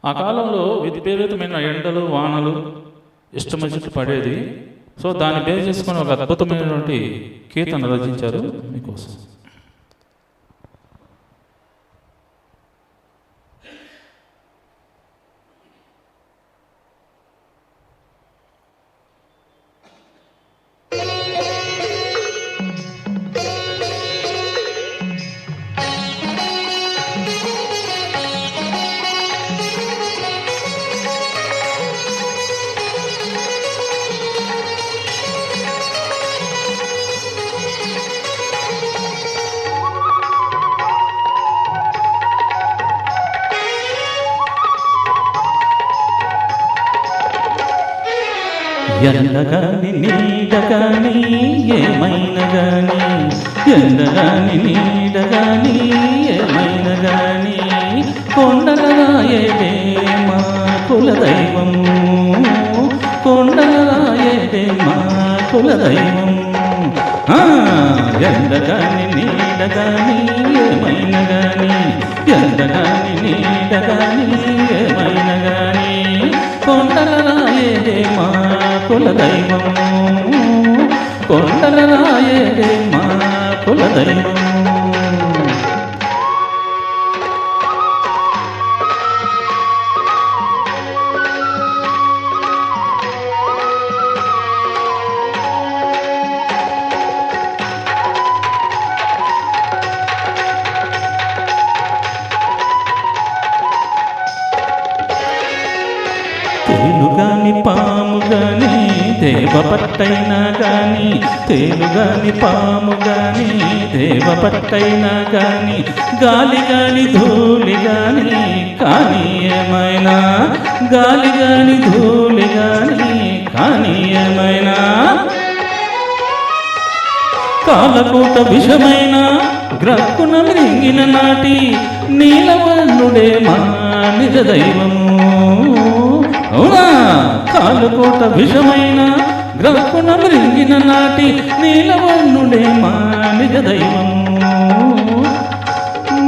ఆ కాలంలో విపరీతమైన ఎండలు వానలు ఇష్టమొచ్చినట్టు పడేది. సో దాన్ని బేస్ చేసుకొని ఒక అద్భుతమైనటువంటి కీర్తన రచించారు మీకోసం. ఎండగాని నీడగాని ఏమైనా గాని, ఎండగాని నీడగాని ఏమైనా గాని, కొండలరాయేడే మా కులదైవము, కొండలరాయేడే మా కులదైవం. ఎండగాని నీడగాని ఏమైనా గాని, ఎండగాని నీడగాని ఏమైనా గాని, కొండలరాయేడే మా కులదైవం, కొండలరాయేడే మా కులదైవం. తేలుగాని పాము గాని దేవ పట్టైనా గాని, తేలుగాని పాము గాని దేవ పట్టైనా గాని, గాలి గాని ధూళి గాని కానీ ఏమైనా, గాలి గాని ధూళి గాని కానీ ఏమైనా, కాలకూట విషమైన గ్రక్కున మృంగిన నాటి నీలవర్ణుడే మా నిజ దైవము. అవునా, కాలుకోట విషమైన గ్రక్కున మృంగిన నాటి నీలవర్ణుడే మా నిజ దైవము,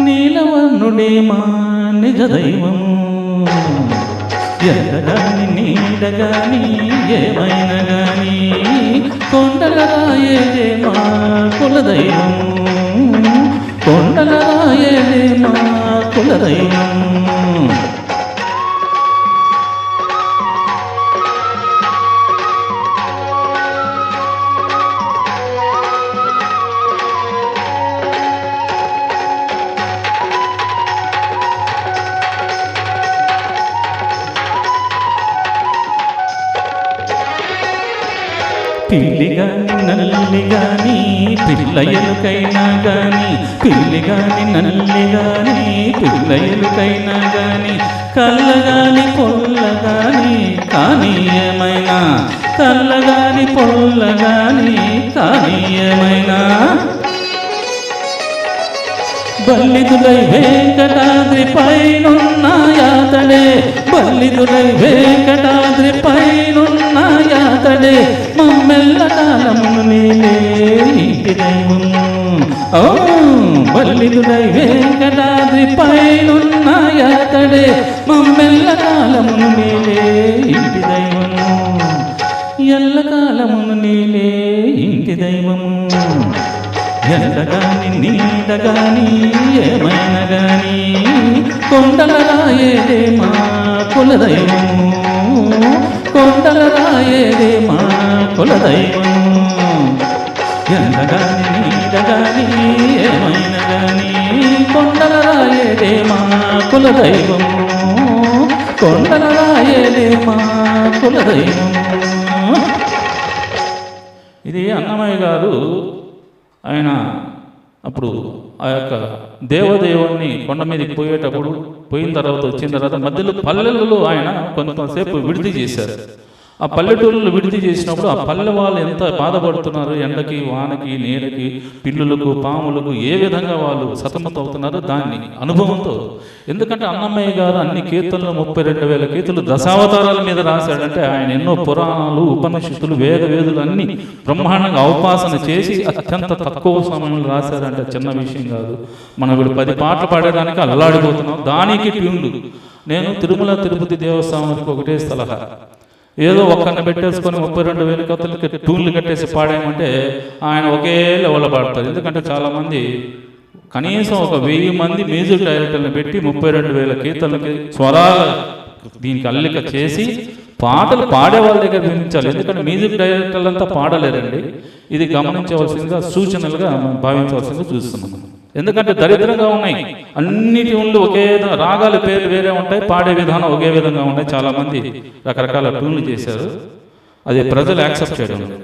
నీలవర్ణుడే మా నిజ దైవము. ఎండగాని నీడగాని ఏమైనా గాని, కొండలరాయేదే మా కులదైవం, కొండలరాయేదే మా కులదైవం. పిల్లిగాని నల్లిగాని పిల్లయలుకైనా గాని, పిల్లిగాని నల్లిగాని పిల్లయలుకైనా గాని, కళ్ళగాని పొల్లగాని కానీ ఏమైనా, కళ్ళగాని పొల్లగాని కానీ ఏమైనా, బల్లిదులై వెంకటాద్రి పైనున్నాయాతడే, బల్లిదులై వెంకటాద్రి పైనున్నాయాతడే, మమ్మెల్ల కాలమును నీలే ఇంటి దైవం. ఓ బల్లిదులై వెంకటాద్రి పైనున్నాయాతడే, మమ్మెల్ల కాలమును నీలే ఇంటి దైవము, ఎల్ల కాలమును నీలే ఇంటి దైవము. ఎండగాని నీడగాని ఏమైనా గాని, కొండలరాయేదే మా కులదైవము, కొండలరాయేదే మా కులదైవం. ఎండగాని నీడగాని ఏమైనా గాని, కొండలరాయేదే మా కులదైవము, కొండలరాయేదే మా కులదైవం. ఇది అన్నమయ్య గారు ఆయన అప్పుడు ఆ యొక్క దేవదేవుణ్ణి కొండ మీదకి పోయేటప్పుడు, పోయిన తర్వాత వచ్చిన తర్వాత మధ్యలో పల్లెలలో ఆయన కొంతసేపు విడిది చేశారు. ఆ పల్లెటూరులో విడిది చేసినప్పుడు ఆ పల్లె వాళ్ళు ఎంత బాధపడుతున్నారు, ఎండకి వానకి నీడకి పిల్లులకు పాములకు ఏ విధంగా వాళ్ళు సతమతవుతున్నారో దాన్ని అనుభవంతో. ఎందుకంటే అన్నమయ్య గారు అన్ని కీర్తనలు 32,000 కీర్తనలు దశావతారాల మీద రాశాడంటే ఆయన ఎన్నో పురాణాలు ఉపనిషత్తులు వేదులు అన్ని బ్రహ్మాండంగా అవపాసన చేసి అత్యంత తక్కువ సమయంలో రాశారంటే చిన్న విషయం కాదు. మనం ఇప్పుడు 10 పాటలు పాడడానికి అల్లాడిపోతున్నాం. దానికి ట్యూన్లు నేను తిరుమల తిరుపతి దేవస్థానానికి ఒకటే సలహా, ఏదో ఒక్కరిని పెట్టేసుకొని 32,000 కథలకి ట్యూన్లు కట్టేసి పాడామంటే ఆయన ఒకే లెవెల్లో పాడతారు. ఎందుకంటే చాలామంది కనీసం ఒక 1000 మంది మ్యూజిక్ డైరెక్టర్ని పెట్టి 32,000 కీర్తనలకి స్వరాల దీనికి అల్లిక చేసి పాటలు పాడే వాళ్ళ దగ్గర వినిపించాలి. ఎందుకంటే మ్యూజిక్ డైరెక్టర్లు అంతా పాడలేరండి. ఇది గమనించవలసిందిగా సూచనలుగా భావించవలసిందిగా చూస్తున్నాం. ఎందుకంటే దరిద్రంగా ఉన్నాయి అన్ని ట్యూన్లు ఒకే రాగాల పేర్లు వేరే ఉంటాయి, పాడే విధానం ఒకే విధంగా ఉన్నాయి. చాలామంది రకరకాల ట్యూన్లు చేశారు, అది ప్రజలు యాక్సెప్ట్ చేయడం లేదు.